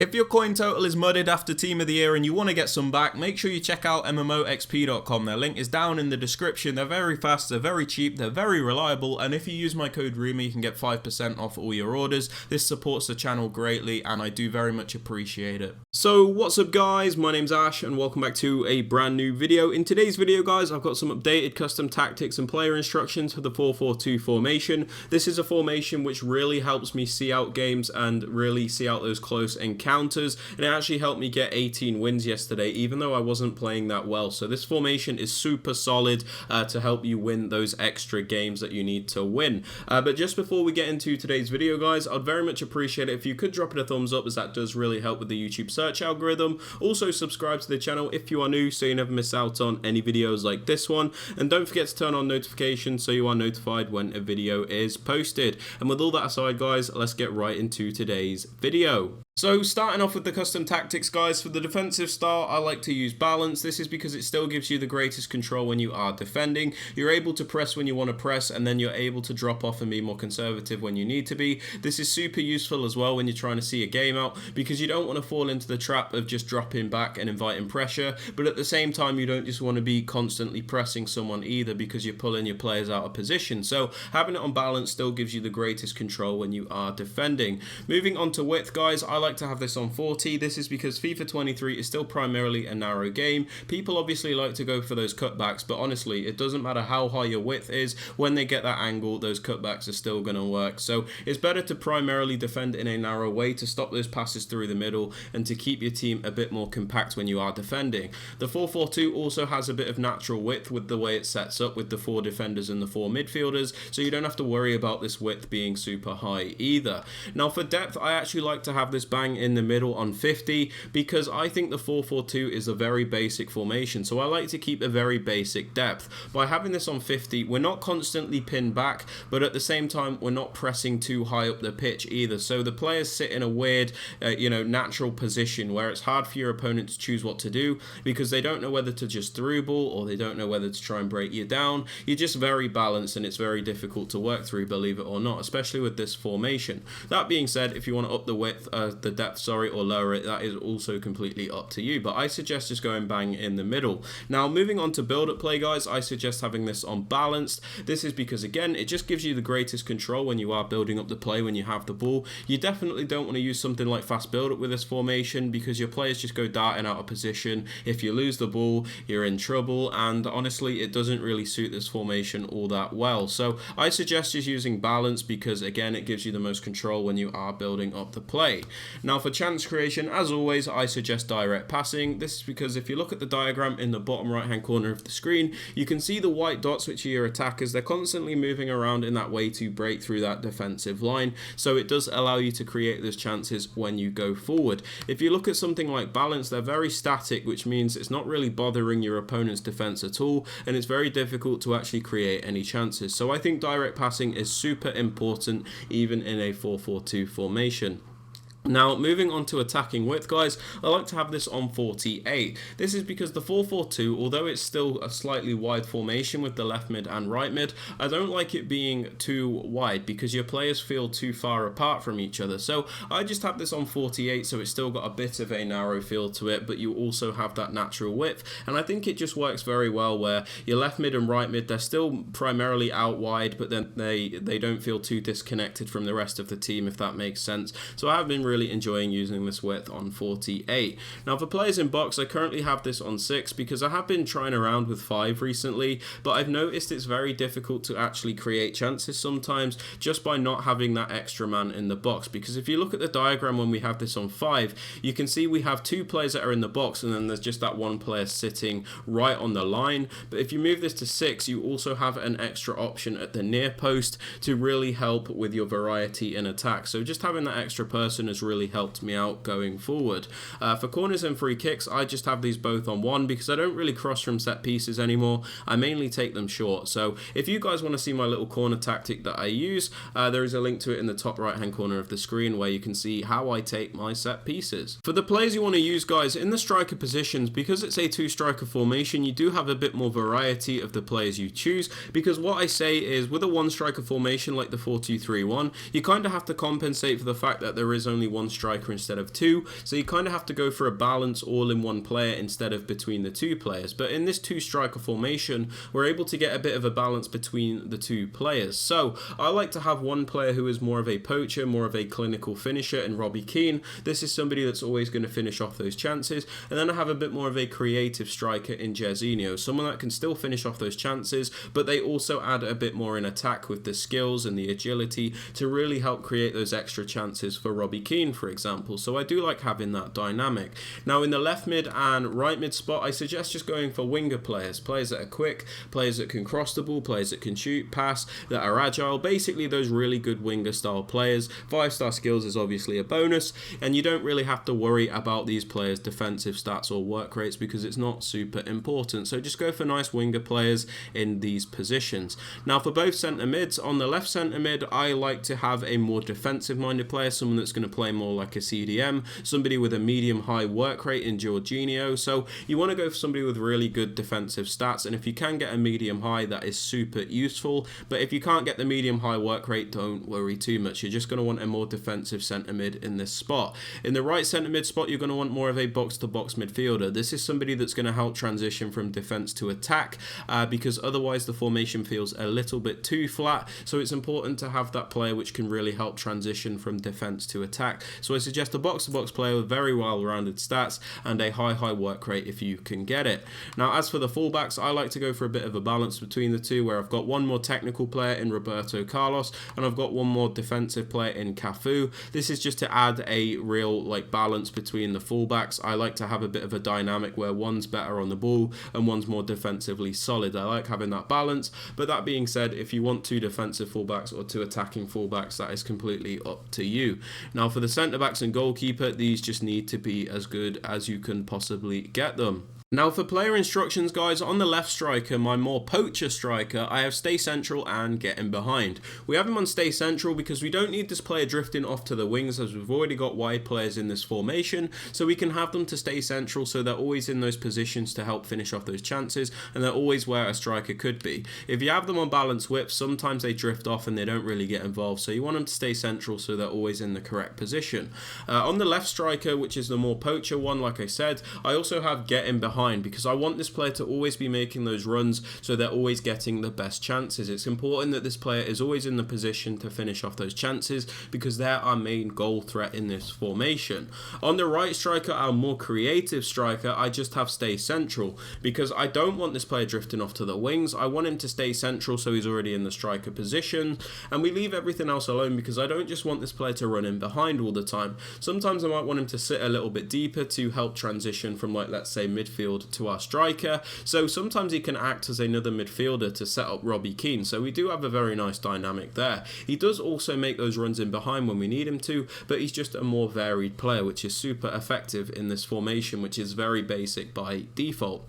If your coin total is mudded after Team of the Year and you want to get some back, make sure you check out MMOXP.com. Their link is down in the description. They're very fast, they're very cheap, they're very reliable, and if you use my code Rema, you can get 5% off all your orders. This supports the channel greatly, and I do very much appreciate it. So what's up guys, my name's Ash and welcome back to a brand new video. In today's video guys, I've got some updated custom tactics and player instructions for the 4-4-2 formation. This is a formation which really helps me see out games and really see out those close encounters, and it actually helped me get 18 wins yesterday even though I wasn't playing that well. So this formation is super solid to help you win those extra games that you need to win. But just before we get into today's video guys, I'd very much appreciate it if you could drop it a thumbs up, as that does really help with the YouTube search algorithm. Also subscribe to the channel if you are new so you never miss out on any videos like this one, and don't forget to turn on notifications so you are notified when a video is posted. And with all that aside guys, let's get right into today's video. So starting off with the custom tactics guys, for the defensive style I like to use balance. This is because it still gives you the greatest control when you are defending. You're able to press when you want to press, and then you're able to drop off and be more conservative when you need to be. This is super useful as well when you're trying to see a game out, because you don't want to fall into the trap of just dropping back and inviting pressure, but at the same time you don't just want to be constantly pressing someone either, because you're pulling your players out of position. So having it on balance still gives you the greatest control when you are defending. Moving on to width guys, I like to have this on 40. This is because FIFA 23 is still primarily a narrow game. People obviously like to go for those cutbacks, but honestly it doesn't matter how high your width is. When they get that angle, those cutbacks are still going to work. So it's better to primarily defend in a narrow way to stop those passes through the middle and to keep your team a bit more compact when you are defending. The 4-4-2 also has a bit of natural width with the way it sets up with the 4 defenders and the 4 midfielders, so you don't have to worry about this width being super high either. Now for depth, I actually like to have this bang in the middle on 50, because I think the 4-4-2 is a very basic formation, so I like to keep a very basic depth. By having this on 50, we're not constantly pinned back, but at the same time we're not pressing too high up the pitch either, so the players sit in a weird natural position where it's hard for your opponent to choose what to do, because they don't know whether to just through ball or they don't know whether to try and break you down. You're just very balanced and it's very difficult to work through, believe it or not, especially with this formation. That being said, if you want to up the width, the depth or lower it, that is also completely up to you, but I suggest just going bang in the middle. Now moving on to build up play guys, I suggest having this on balanced. This is because again it just gives you the greatest control when you are building up the play when you have the ball. You definitely don't want to use something like fast build up with this formation, because your players just go darting out of position. If you lose the ball, you're in trouble, and honestly it doesn't really suit this formation all that well. So I suggest just using balance, because again it gives you the most control when you are building up the play. Now for chance creation, as always, I suggest direct passing. This is because if you look at the diagram in the bottom right hand corner of the screen, you can see the white dots, which are your attackers. They're constantly moving around in that way to break through that defensive line, so it does allow you to create those chances when you go forward. If you look at something like balance, they're very static, which means it's not really bothering your opponent's defense at all, and it's very difficult to actually create any chances. So I think direct passing is super important even in a 4-4-2 formation. Now moving on to attacking width guys, I like to have this on 48. This is because the 4-4-2, although it's still a slightly wide formation with the left mid and right mid, I don't like it being too wide because your players feel too far apart from each other. So I just have this on 48, so it's still got a bit of a narrow feel to it, but you also have that natural width, and I think it just works very well where your left mid and right mid, they're still primarily out wide, but then they don't feel too disconnected from the rest of the team, if that makes sense. So I have been really enjoying using this width on 48. Now for players in box, I currently have this on 6 because I have been trying around with 5 recently, but I've noticed it's very difficult to actually create chances sometimes just by not having that extra man in the box. Because if you look at the diagram when we have this on 5, you can see we have 2 players that are in the box, and then there's just that 1 player sitting right on the line. But if you move this to 6, you also have an extra option at the near post to really help with your variety in attack. So just having that extra person has really helped me out going forward. For corners and free kicks, I just have these both on 1 because I don't really cross from set pieces anymore. I mainly take them short. So if you guys want to see my little corner tactic that I use, there is a link to it in the top right hand corner of the screen where you can see how I take my set pieces. For the players you want to use guys, in the striker positions, because it's a 2 striker formation, you do have a bit more variety of the players you choose, because what I say is with a 1 striker formation like the 4-2-3-1, you kind of have to compensate for the fact that there is only one striker instead of two, so you kind of have to go for a balance all in one player instead of between the two players. But in this two striker formation, we're able to get a bit of a balance between the two players. So I like to have one player who is more of a poacher, more of a clinical finisher in Robbie Keane. This is somebody that's always going to finish off those chances. And then I have a bit more of a creative striker in Jairzinho, someone that can still finish off those chances, but they also add a bit more in attack with the skills and the agility to really help create those extra chances for Robbie Keane, for example. So I do like having that dynamic. Now in the left mid and right mid spot, I suggest just going for winger players that are quick, players that can cross the ball, players that can shoot, pass, that are agile, basically those really good winger style players. 5-star skills is obviously a bonus, and you don't really have to worry about these players' defensive stats or work rates because it's not super important. So just go for nice winger players in these positions. Now for both centre mids, on the left centre mid, I like to have a more defensive minded player, someone that's going to play more like a CDM, somebody with a medium high work rate in Jorginho. So you want to go for somebody with really good defensive stats, and if you can get a medium high, that is super useful. But if you can't get the medium high work rate, don't worry too much. You're just going to want a more defensive centre mid in this spot. In the right centre mid spot, you're going to want more of a box to box midfielder. This is somebody that's going to help transition from defence to attack because otherwise the formation feels a little bit too flat. So it's important to have that player which can really help transition from defence to attack. So I suggest a box to box player with very well rounded stats and a high work rate if you can get it. Now as for the fullbacks, I like to go for a bit of a balance between the two, where I've got one more technical player in Roberto Carlos and I've got one more defensive player in Cafu. This is just to add a real balance between the fullbacks. I like to have a bit of a dynamic where one's better on the ball and one's more defensively solid. I like having that balance, but that being said, if you want two defensive fullbacks or two attacking fullbacks, that is completely up to you. Now for the centre backs and goalkeeper, these just need to be as good as you can possibly get them. Now for player instructions, guys, on the left striker, my more poacher striker, I have stay central and get in behind. We have him on stay central because we don't need this player drifting off to the wings, as we've already got wide players in this formation, so we can have them to stay central so they're always in those positions to help finish off those chances, and they're always where a striker could be. If you have them on balanced whip, sometimes they drift off and they don't really get involved, so you want them to stay central so they're always in the correct position. On the left striker, which is the more poacher one, like I said, I also have get in behind, because I want this player to always be making those runs so they're always getting the best chances. It's important that this player is always in the position to finish off those chances because they're our main goal threat in this formation. On the right striker, our more creative striker, I just have stay central because I don't want this player drifting off to the wings. I want him to stay central so he's already in the striker position, and we leave everything else alone because I don't just want this player to run in behind all the time. Sometimes I might want him to sit a little bit deeper to help transition from, let's say, midfield to our striker. So sometimes he can act as another midfielder to set up Robbie Keane. So we do have a very nice dynamic there. He does also make those runs in behind when we need him to, but he's just a more varied player, which is super effective in this formation, which is very basic by default.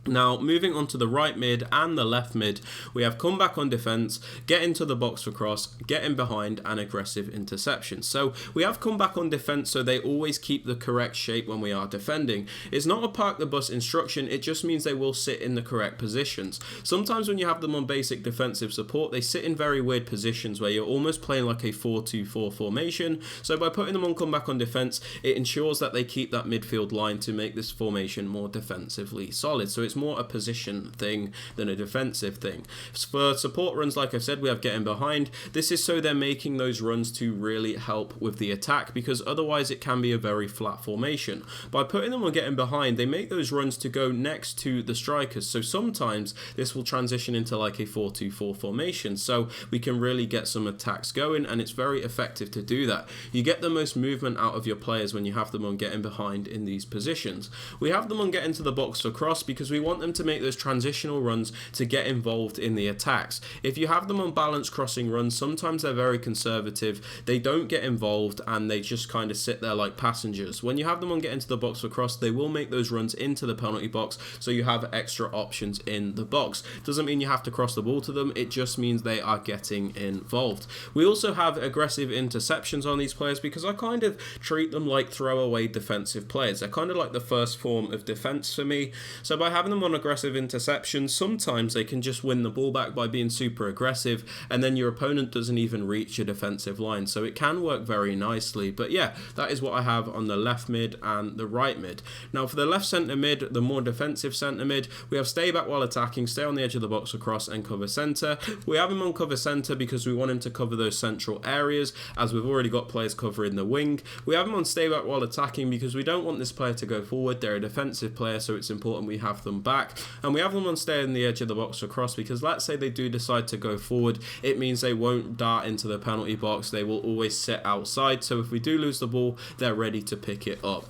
Now, moving on to the right mid and the left mid, we have come back on defence, get into the box for cross, get in behind, and aggressive interception. So we have come back on defence so they always keep the correct shape when we are defending. It's not a park the bus instruction, it just means they will sit in the correct positions. Sometimes when you have them on basic defensive support, they sit in very weird positions where you're almost playing like a 4-2-4 formation. So by putting them on come back on defence, it ensures that they keep that midfield line to make this formation more defensively solid. So it's more a position thing than a defensive thing. For support runs, like I said, we have getting behind. This is so they're making those runs to really help with the attack, because otherwise it can be a very flat formation. By putting them on getting behind, they make those runs to go next to the strikers. So sometimes this will transition into like a 4-2-4 formation, so we can really get some attacks going, and it's very effective to do that. You get the most movement out of your players when you have them on getting behind in these positions. We have them on getting to the box for cross because we want them to make those transitional runs to get involved in the attacks. If you have them on balanced crossing runs, sometimes they're very conservative, they don't get involved, and they just kind of sit there like passengers. When you have them on getting to the box for cross, they will make those runs into the penalty box, so you have extra options in the box. Doesn't mean you have to cross the ball to them, it just means they are getting involved. We also have aggressive interceptions on these players because I kind of treat them like throwaway defensive players. They're kind of like the first form of defense for me. So by having having them on aggressive interception, sometimes they can just win the ball back by being super aggressive, and then your opponent doesn't even reach your defensive line. So it can work very nicely. But yeah, that is what I have on the left mid and the right mid. Now for the left centre mid, the more defensive centre mid, we have stay back while attacking, stay on the edge of the box across, and cover centre. We have him on cover centre because we want him to cover those central areas, as we've already got players covering the wing. We have him on stay back while attacking because we don't want this player to go forward. They're a defensive player, so it's important we have them back. And we have them on stay on the edge of the box across because let's say they do decide to go forward, it means they won't dart into the penalty box. They will always sit outside, so if we do lose the ball, they're ready to pick it up.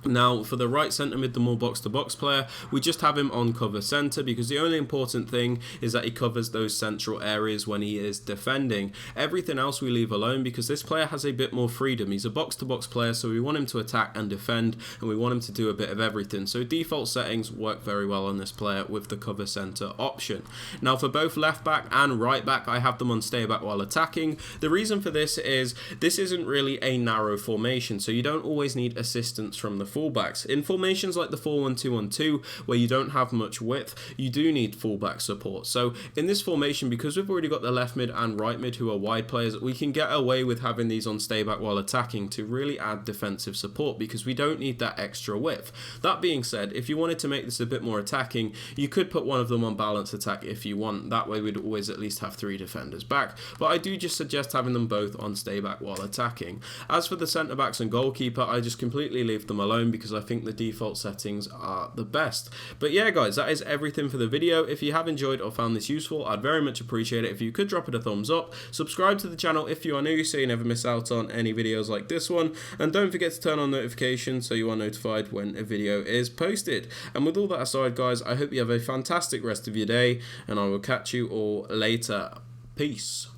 Now for the right centre mid, the more box to box player, we just have him on cover centre because the only important thing is that he covers those central areas when he is defending. Everything else we leave alone because this player has a bit more freedom. He's a box to box player, so we want him to attack and defend, and we want him to do a bit of everything. So default settings work very well on this player with the cover centre option. Now for both left back and right back, I have them on stay back while attacking. The reason for this is this isn't really a narrow formation, so you don't always need assistance from the fullbacks. In formations like the 4-1-2-1-2, where you don't have much width, you do need fullback support. So in this formation, because we've already got the left mid and right mid who are wide players, we can get away with having these on stay back while attacking to really add defensive support because we don't need that extra width. That being said, if you wanted to make this a bit more attacking, you could put one of them on balance attack if you want. That way we'd always at least have 3 defenders back. But I do just suggest having them both on stay back while attacking. As for the centre backs and goalkeeper, I just completely leave them alone because I think the default settings are the best. But yeah guys, that is everything for the video. If you have enjoyed or found this useful, I'd very much appreciate it if you could drop it a thumbs up, subscribe to the channel if you are new so you never miss out on any videos like this one, and don't forget to turn on notifications so you are notified when a video is posted. And with all that aside guys, I hope you have a fantastic rest of your day, and I will catch you all later. Peace.